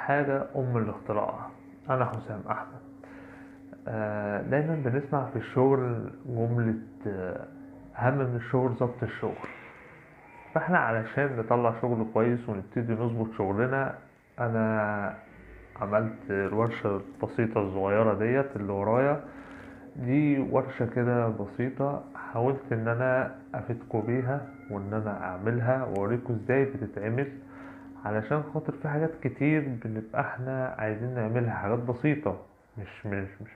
حاجة أم الاختراع. أنا حسام أحمد. دايما بنسمع في الشغل جملة أهم من الشغل ضبط الشغل. فاحنا علشان نطلع شغل كويس ونبتدي نظبط شغلنا، أنا عملت الورشة البسيطة الصغيرة ديت اللي ورايا. دي ورشة كده بسيطة، حاولت ان انا افيدكوا بيها وان انا اعملها واوريكوا ازاي بتتعمل، علشان خاطر في حاجات كتير بنبقى احنا عايزين نعملها، حاجات بسيطة مش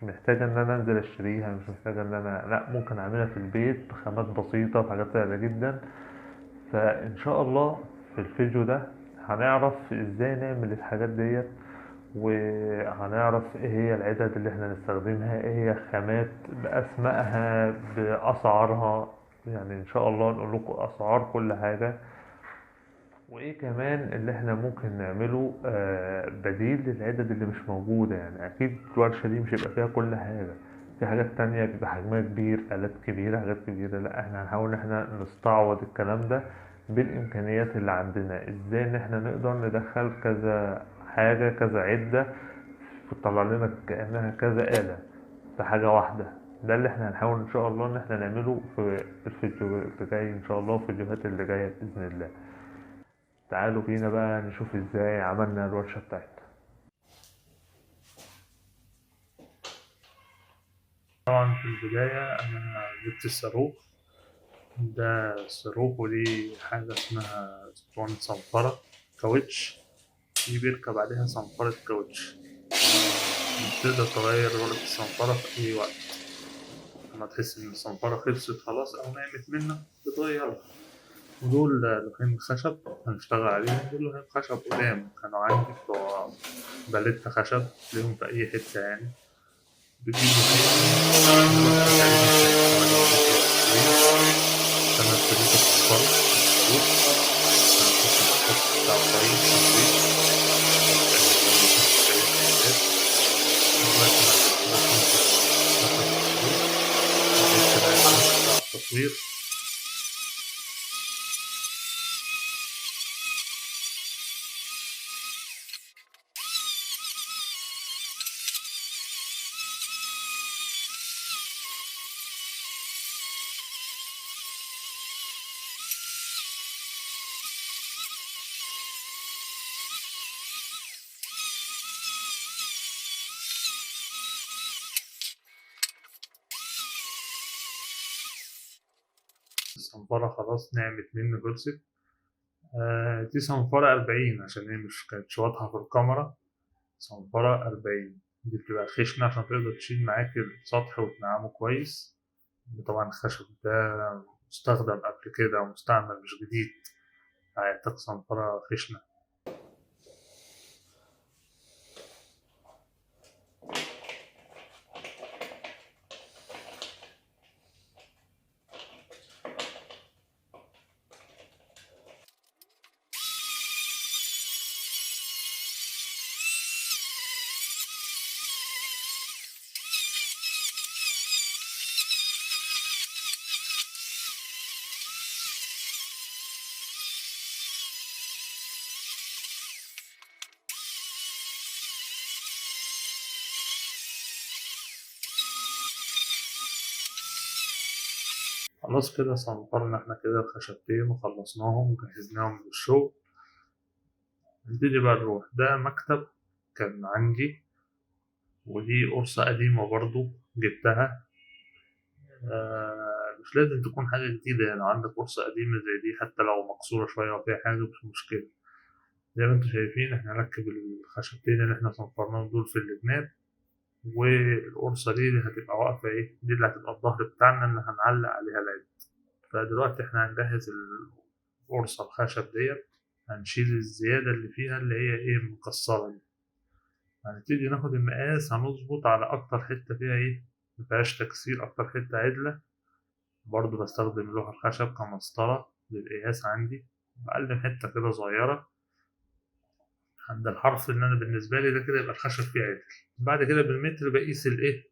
محتاجة ان انا انزل اشتريها، مش محتاجة ان انا لا ممكن اعملها في البيت بخامات بسيطة وحاجات سهلة جدا. فان شاء الله في الفيديو ده هنعرف ازاي نعمل الحاجات ديت، وهنعرف ايه هي العدد اللي احنا نستخدمها، ايه هي الخامات باسمائها باسعارها. يعني ان شاء الله نقول لكم اسعار كل حاجة، وايه كمان اللي احنا ممكن نعمله بديل للعدد اللي مش موجودة. يعني اكيد الورشة دي مش هيبقى فيها كل حاجة، في حاجات تانية بيبقى حجمها كبير، آلات كبيرة، حاجات كبيرة. لا احنا هنحاول ان احنا نستعوض الكلام ده بالامكانيات اللي عندنا، ازاي ان احنا نقدر ندخل كذا حاجة، كذا عدة، وتطلع لنا كأنها كذا آلة في حاجة واحدة. ده اللي احنا هنحاول ان شاء الله ان احنا نعمله في الفيديو اللي جاي ان شاء الله، والفيديوهات اللي جاية بإذن الله. تعالوا بينا بقى نشوف ازاي عملنا الورشة بتاعتنا. طبعا في البداية أنا جبت الصاروخ ده. الصاروخ ودي حاجة اسمها اسطوانة صنفرة كاوتش، دي بيركب عليها صنفرة كاوتش. تقدر تغير ورقة الصنفرة في أي وقت، لما تحس إن الصنفرة خلصت خلاص أو نعمت منك بتغيرها. ودول لوحين خشب هنشتغل عليهم، دول لوحين خشب قدام كانوا عندي بتوع باليتا خشب، ليهم في أي حتة يعني. بتجيب لوحين أنا ابتديت أفكر بتاع كويس التصوير. الصنفرة خلاص نعمت مني خلصت. دي صنفرة 40 عشان هي مش كانتش واضحة في الكاميرا. صنفرة 40 دي بتبقى خشنة عشان تقدر تشيل معاك السطح وتنعمه كويس. طبعا الخشب ده مستخدم قبل كده ومستعمل مش جديد، هيحتاج صنفرة خشنة. خلاص كده صنفرنا احنا كده الخشبتين وخلصناهم وجهزناهم للشغل. نبتدي بقى نروح. ده مكتب كان عندي، ودي قرصة قديمة برضو جبتها. مش لازم تكون حاجة جديدة، يعني لو عندك قرصة قديمة زي دي حتى لو مكسورة شوية أو فيها حاجة مش مشكلة. زي ما انتوا شايفين احنا هنركب الخشبتين اللي احنا صنفرناهم دول في الجناب، والقرصة دي اللي هتبقى واقفة ايه، دي اللي هتبقى الظهر بتاعنا اللي هنعلق عليها العين. فدلوقتي احنا هنجهز القرصة الخشب ديت، هنشيل الزيادة اللي فيها اللي هي ايه المكسرة دي. هنبتدي ناخد المقاس، هنظبط على أكتر حتة فيها ايه مفيهاش تكسير، أكتر حتة عدلة. برضو بستخدم لوح الخشب كمسطرة للقياس عندي، بقلم حتة كده صغيرة عند الحرف اللي أنا بالنسبة لي ده كده يبقى الخشب فيه عدل. بعد كده بالمتر بقيس الإيه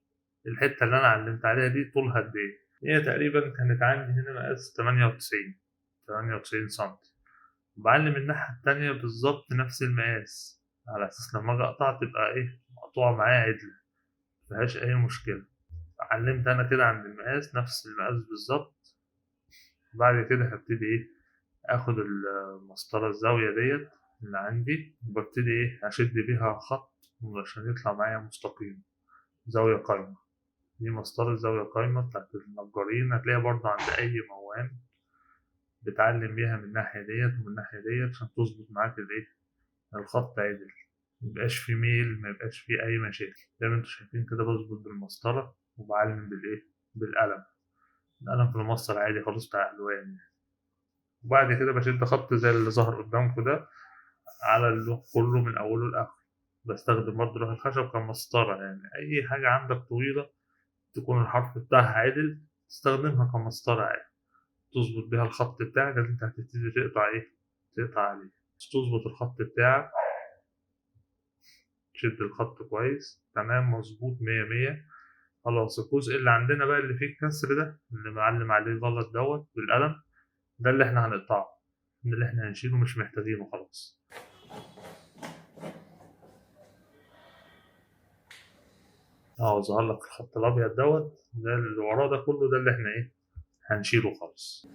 الحتة اللي أنا علمت عليها دي طولها قد إيه. هي تقريبا كانت عندي هنا مقاس 98 سنتي. بعلم الناحية التانية بالظبط نفس المقاس، على أساس لما أجي أقطع تبقى إيه مقطوعة معايا عدلة، مفيهاش أي مشكلة. علمت أنا كده عند المقاس نفس المقاس بالظبط. بعد كده هبتدي إيه آخد المسطرة الزاوية ديت اللي عندي، وببتدي إيه أشد بيها خط عشان يطلع معايا مستقيم زاوية قايمة. دي مسطرة زاوية قايمة بتاعت النجارين، هتلاقيها برضه عند أي موان بتعلم بيها من الناحية ديت ومن الناحية ديت عشان تظبط معاك الإيه الخط عدل، ميبقاش فيه ميل، ميبقاش فيه أي مشاكل. زي ما انتوا شايفين كده بظبط بالمسطرة وبعلم بالإيه بالقلم. القلم في المسطر عادي خالص بتاع ألوان يعني. وبعد كده بشد خط زي اللي ظهر قدامكم ده على اللوح كله من أوله لآخره. بستخدم برضه لوح الخشب كمسطرة، يعني أي حاجة عندك طويلة تكون الحرف بتاعها عادل تستخدمها كمسطرة عادي، تظبط بيها الخط بتاعك اللي انت هتبتدي تقطع ايه تقطع عليه. بس تظبط الخط بتاعك، تشد الخط كويس تمام مظبوط مية مية. خلاص الجزء اللي عندنا بقى اللي فيه الكسر ده اللي معلم عليه غلط دوت بالقلم، ده اللي احنا هنقطعه، ده اللي احنا هنشيله مش محتاجينه خلاص. اهو ظهر لك الخط الابيض دوت، ده اللي وراه ده كله ده اللي احنا ايه هنشيله خالص.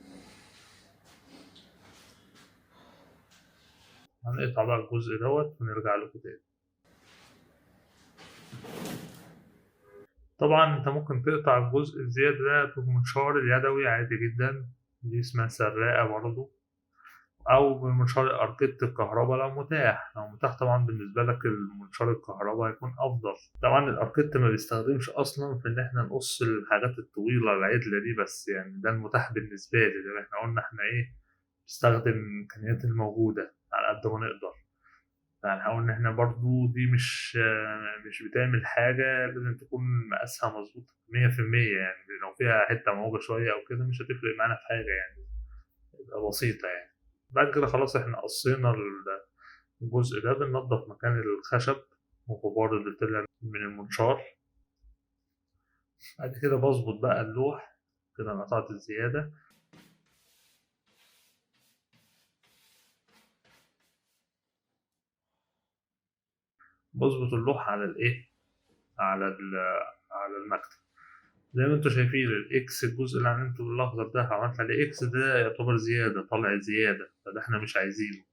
هنقطع بقى الجزء دوت ونرجع لكم تاني. طبعا انت ممكن تقطع الجزء الزيادة ده بالمنشار اليدوي عادي جدا، دي اسمها سراقة برضه، أو بمنشار أركبة الكهرباء لو متاح. لو متاح طبعا بالنسبة لك المنشار الكهرباء هيكون أفضل. طبعا الأركبة ما بيستخدمش أصلا في إن إحنا نقص الحاجات الطويلة العدلة دي، بس يعني ده المتاح بالنسبة لي، زي ما إحنا قلنا إحنا إيه نستخدم الإمكانيات الموجودة على قد ما نقدر. هنحاول إن إحنا برضو دي مش بتعمل حاجة لازم تكون مقاسها مظبوط 100%، يعني لو فيها حتة موجة شوية أو كده مش هتفرق معانا في حاجة يعني، تبقى بسيطة يعني. بعد كده خلاص إحنا قصينا الجزء ده، بننضف مكان الخشب والغبار اللي طلع من المنشار. بعد كده بظبط بقى اللوح، كده أنا قطعت الزيادة. بظبط اللوح على الإيه على على المكتب. زي ما انتوا شايفين الاكس الجزء اللي عملته بالاخضر ده عملت عليه اكس، ده يعتبر زياده طالع زياده، فده احنا مش عايزينه.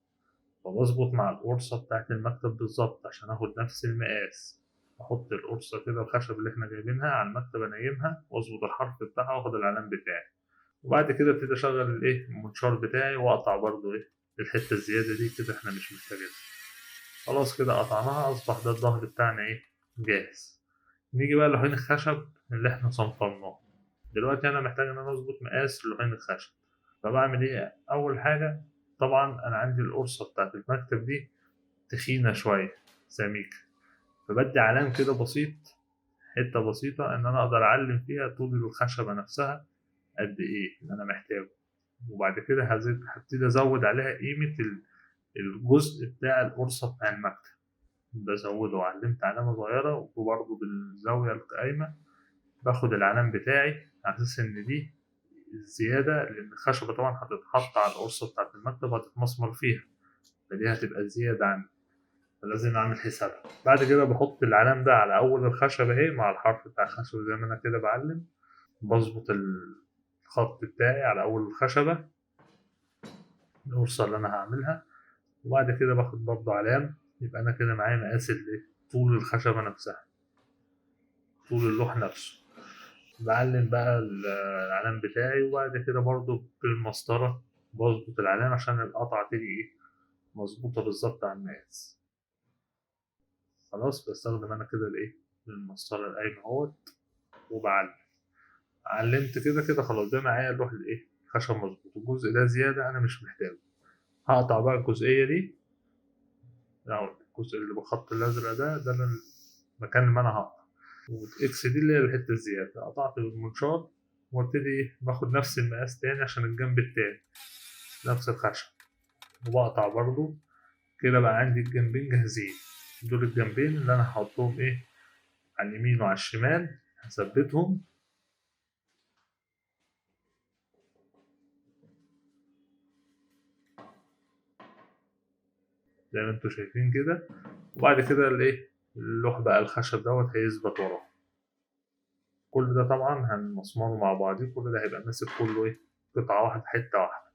فبظبط مع القرصه بتاعت المكتب بالظبط عشان اخد نفس المقاس. احط القرصه كده الخشب اللي احنا جايبينها على المكتب انيمها واظبط الحرف بتاعها واخد العلام بتاعي. وبعد كده ابتدي اشغل الايه المنشار بتاعي واقطع برضو ايه الحته الزياده دي كده احنا مش محتاجينها. خلاص كده قطعناها، اصبح ده الظهر بتاعنا ايه جاهز. نيجي بقى لوحين الخشب اللي احنا صنفرناه. دلوقتي انا محتاج ان انا اظبط مقاس لوحين الخشب. فبعمل ايه اول حاجه؟ طبعا انا عندي القرصه بتاعت المكتب دي تخينه شويه سميكه، فبدي علام كده بسيط، حته بسيطه ان انا اقدر اعلم فيها طول الخشبه نفسها قد ايه اللي انا محتاجه. وبعد كده هبتدي ازود عليها قيمه الجزء بتاع القرصه بتاع المكتب، بزوده. علمت علامه صغيره وبرضه بالزاويه القايمه باخد العلم بتاعي على اساس ان دي الزيادة، لأن الخشبة طبعا هتتحط على القرصة بتاعة المكتب وهتتمسمر فيها، فدي هتبقى زيادة عندي، فلازم أعمل حسابها. بعد كده بحط العلم ده على أول الخشبة أهي مع الحرف بتاع الخشبة زي ما أنا كده بعلم. بظبط الخط بتاعي على أول الخشبة القرصة اللي أنا هعملها. وبعد كده باخد برضه علام، يبقى أنا كده معايا مقاس طول الخشبة نفسها، طول اللوح نفسه. بعلم بقى العلم بتاعي، وبعد كده برضو بالمسطرة بظبط العلامة عشان القطعة تيجي إيه مظبوطة بالظبط على المقاس. خلاص بستخدم أنا كده الإيه المسطرة القايمة أهوت وبعلم. علمت كده كده خلاص ده معايا اللوح الإيه خشب مظبوط. الجزء ده زيادة أنا مش محتاجه، هقطع بقى الجزئية دي أو الجزء اللي بالخط الأزرق ده المكان اللي أنا هقطع. والإكس دي اللي هي الحتة الزيادة قطعت بالمنشار، وابتدي باخد نفس المقاس تاني عشان الجنب التاني نفس الخشب وبقطع برضو. كده بقى عندي الجنبين جاهزين، دول الجنبين اللي انا هحطهم ايه على اليمين وعلى الشمال، هثبتهم زي ما انتوا شايفين كده. وبعد كده اللوح بقى الخشب دوت هيثبت وراه. كل ده طبعا هنمسمره مع بعضيه، كل ده هيبقى ماسك كله قطعة واحدة، حتة واحدة،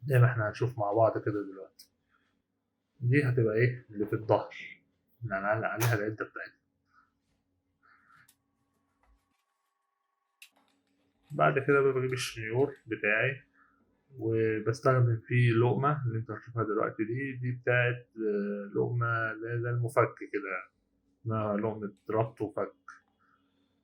زي ما احنا هنشوف مع بعض كده دلوقتي. دي هتبقى اللي في الظهر اللي هنعلق عليها العدة بتاعتنا. بعد كده بجيب الشنيور بتاعي وبستخدم فيه لقمة اللي انت هتشوفها دلوقتي. دي بتاعت لقمة زي المفك كده، اسمها لقمة ربط وفك.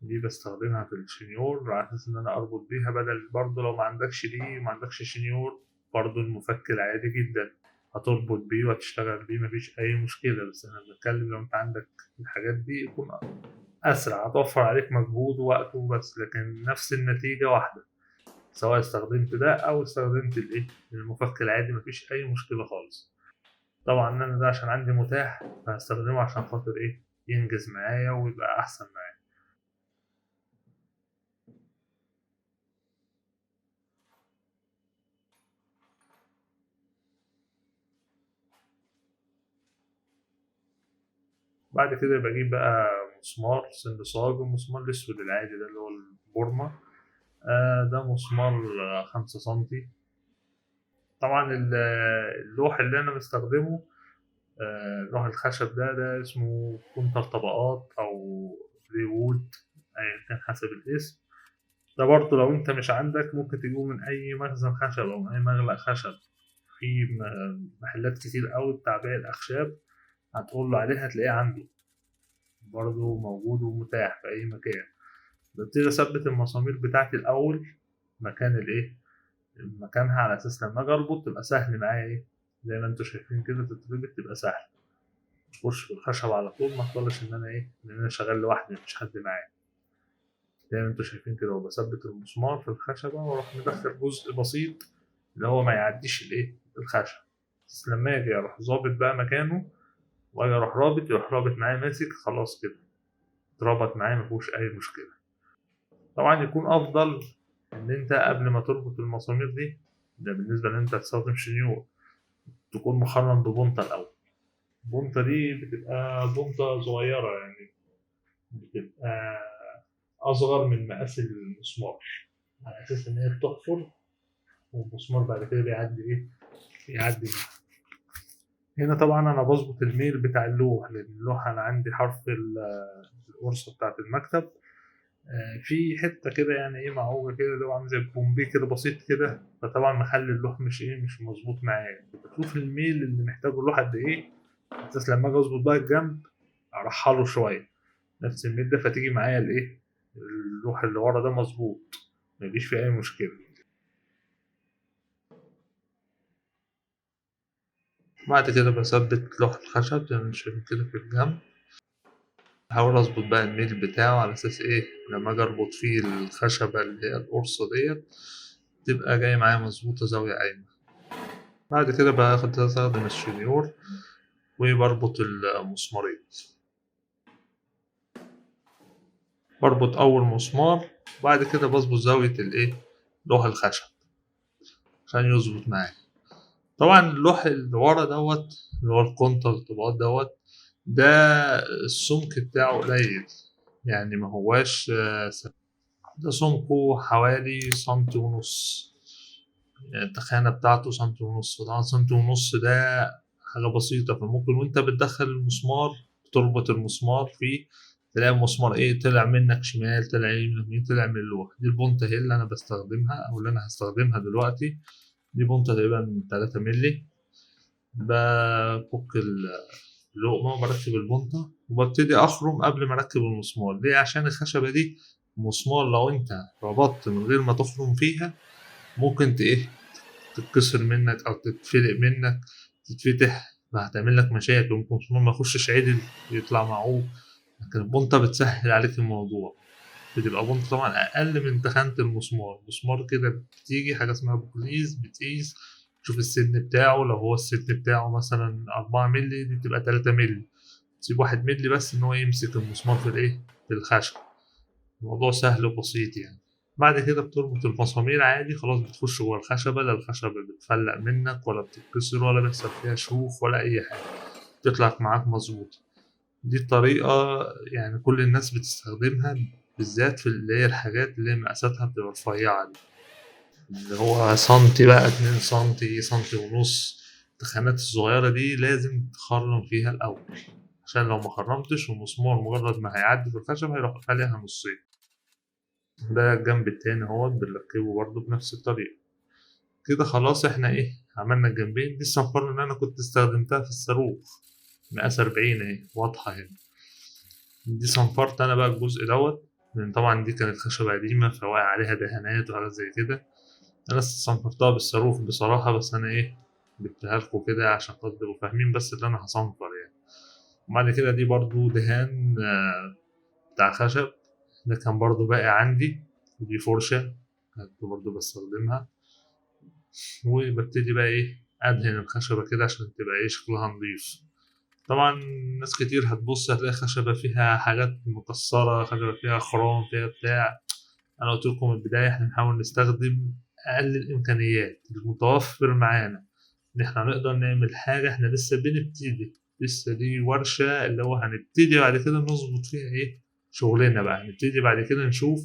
دي بستخدمها في الشنيور على أساس إن أنا أربط بيها، بدل برضه لو ما عندكش دي وما عندكش شنيور، برضه المفك العادي جدا هتربط بيه وهتشتغل بيه، مفيش أي مشكلة. بس أنا بتكلم لو أنت عندك الحاجات دي يكون أسرع، هتوفر عليك مجهود ووقت وبس، لكن نفس النتيجة واحدة سواء استخدمت ده أو استخدمت المفك العادي، مفيش أي مشكلة خالص. طبعا أنا ده عشان عندي متاح فهستخدمه عشان خاطر ينجز معايا ويبقى أحسن معايا. بعد كده بجيب بقى مسمار سن صاج، والمسمار الأسود العادي ده اللي هو البورمة. ده مسمار 5 سنتي. طبعا اللوح اللي أنا بستخدمه لوح الخشب ده اسمه كونتر طبقات أو ريوود، أيا كان حسب الاسم. ده برضه لو أنت مش عندك ممكن تجيبه من أي مخزن خشب أو من أي مغلق خشب. في محلات كتير أوي بتاع الأخشاب، هتقول له عليه هتلاقيه عنده برضه موجود ومتاح في أي مكان. ببتدي أثبت المسامير بتاعتي الأول مكان مكانها، على أساس لما أجي أربط تبقى سهل معايا زي ما انتوا شايفين كده، تتربط تبقى سهل، تخش في الخشب على طول، ما اضطرش إن أنا شغال لوحدي مفيش حد معايا. زي ما انتوا شايفين كده، وبثبت المسمار في الخشبة وأروح مدخل جزء بسيط اللي هو ما يعديش الخشب، بس لما أجي أروح ظابط بقى مكانه وأجي أروح رابط، يروح رابط معايا ماسك، خلاص كده اتربط معايا مفيهوش أي مشكلة. طبعا يكون أفضل إن أنت قبل ما تربط المسامير دي، ده بالنسبة إن أنت هتستخدم شنيور، تكون مخرم ببونطة الأول. البونطة دي بتبقى بونطة صغيرة، يعني بتبقى أصغر من مقاس المسمار، على أساس إن هي بتحفر والمسمار بعد كده بيعدي منها. هنا طبعا أنا بظبط الميل بتاع اللوح، لأن اللوح أنا عندي حرف القرصة بتاعة المكتب في حته كده يعني معوجه كده، اللي هو عامل زي البومبي كده بسيط كده، فطبعا مخلي اللوح مش مظبوط معايا. بشوف الميل اللي محتاجه اللوح قد ايه، اساس لما اجي اظبط بقى الجنب ارحله شويه نفس الميل ده، فتيجي معايا اللوح اللي ورا ده مظبوط، ميجيش فيه اي مشكله. بعد كده بثبت لوح الخشب زي ما انتم شايفين كده في الجنب، بحاول اظبط بقى الميل بتاعه على اساس لما اجي اربط فيه الخشبة اللي هي القرصة ديت تبقى جاية معايا مظبوطة زاوية قايمة. بعد كده بستخدم الشنيور وبربط المسمارين، بربط أول مسمار وبعد كده بظبط زاوية لوح الخشب عشان يظبط معايا. طبعا اللوح اللي ورا دوت اللي هو الكونتر الطبقات دوت، ده السمك بتاعه قليل، يعني ما هواش ده سمكه حوالي سنتي ونص، يعني التخانة بتاعته سنتي ونص. طبعا سنتي ونص ده حاجة بسيطة، فممكن وانت بتدخل المسمار تربط المسمار فيه تلاقي المسمار طلع منك شمال، طلع منك يمين، طلع من اللوح. دي البونطة هي اللي أنا بستخدمها أو اللي أنا هستخدمها دلوقتي. دي بونطة تقريبا 3 مللي. بفك اللقمة وبركب البونطة وببتدي أخرم قبل ما أركب المسمار. ليه؟ عشان الخشبة دي المسمار لو أنت ربطت من غير ما تخرم فيها ممكن تتكسر منك أو تتفلق منك، تتفتح، فهتعمل لك مشاكل، ممكن المسمار ما يخشش عدل يطلع معوج. لكن البونطة بتسهل عليك الموضوع، بتبقى بونطة طبعا أقل من تخانة المسمار كده بتيجي حاجة اسمها بوكليز، بتقيس تشوف السن بتاعه، لو هو السن بتاعه مثلا 4 مللي دي تبقى 3 مللي، تسيب 1 مللي بس إن هو يمسك المسمار في الخشب. الموضوع سهل وبسيط يعني. بعد كده بتربط المسامير عادي، خلاص بتخش جوه الخشبة، لا الخشبة بتفلق منك ولا بتتكسر ولا بيحصل فيها شوخ ولا أي حاجة. تطلع معاك مظبوطة. دي الطريقة يعني كل الناس بتستخدمها، بالذات في اللي هي الحاجات اللي هي مقاساتها بتبقى رفيعة دي، اللي هو سنتي بقى 2 سنتي، سنتي ونص. التخانات الصغيرة دي لازم تخرم فيها الأول، عشان لو ما خرمتش المسمار مجرد ما هيعدي في الخشب هيروح خاليها نصين. ده الجنب التاني اهوت بنركبه برضه بنفس الطريقة. كده خلاص احنا ايه عملنا الجنبين. دي الصنفرة اللي انا كنت استخدمتها في الصاروخ، مقاس 40 اهي واضحة هنا. دي صنفرت انا بقى الجزء دوت، لان طبعا دي كانت خشبة قديمة فواقع عليها دهانات وحاجات زي كده. انا صنفرتها بالصاروخ بصراحة، بس انا ايه جبتها لكم كده عشان خاطر تبقوا فاهمين بس اللي انا هصنفر يعني. وبعد كده دي برضو دهان بتاع خشب، ده كان برضو باقي عندي. ودي فرشة كنت برضو بستخدمها، وببتدي بقى ايه ادهن الخشبة كده عشان تبقى ايه شكلها نضيف. طبعا ناس كتير هتبص هتلاقي خشبة فيها حاجات مكسرة، خشبة فيها خرام فيها بتاع. أنا قلت لكم من البداية إحنا نحاول نستخدم أقل الإمكانيات المتوفر معانا، إن إحنا نقدر نعمل حاجة. إحنا لسه بنبتدي، لسه دي ورشة اللي هو هنبتدي بعد كده نظبط فيها إيه شغلنا بقى. نبتدي بعد كده نشوف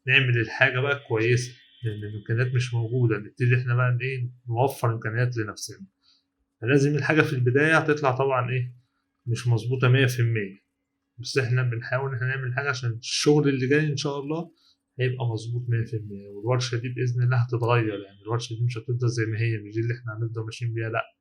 نعمل الحاجة بقى كويسة، لأن الإمكانيات مش موجودة. نبتدي إحنا بقى إيه نوفر إمكانيات لنفسنا. فلازم الحاجة في البداية هتطلع طبعا إيه مش مظبوطة 100%، بس إحنا بنحاول إن إحنا نعمل حاجة عشان الشغل اللي جاي إن شاء الله هيبقى مظبوط 100%. والورشة دي بإذن الله هتتغير، يعني الورشة دي مش هتفضل زي ما هي، مش دي اللي إحنا هنفضل ماشيين بيها لأ.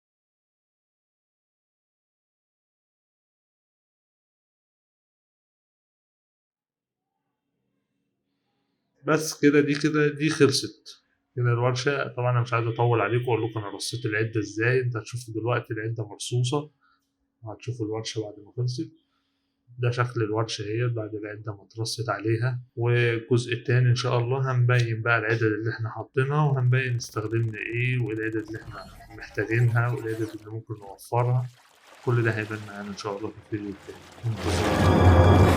بس كده دي خلصت كده الورشة. طبعا أنا مش عايز أطول عليكم وأقول لكم أنا رصيت العدة إزاي. أنت هتشوفوا دلوقتي العدة مرصوصة، وهتشوفوا الورشة بعد ما خلصت. ده شكل الورشة اهي بعد العدة ما اترصت عليها. والجزء التاني إن شاء الله هنبين بقى العدد اللي احنا حاطينها، وهنبين استخدمنا ايه، وايه العدد اللي احنا محتاجينها، وايه العدد اللي ممكن نوفرها. كل ده هيبان معانا إن شاء الله في الفيديو التاني. انتظرونا.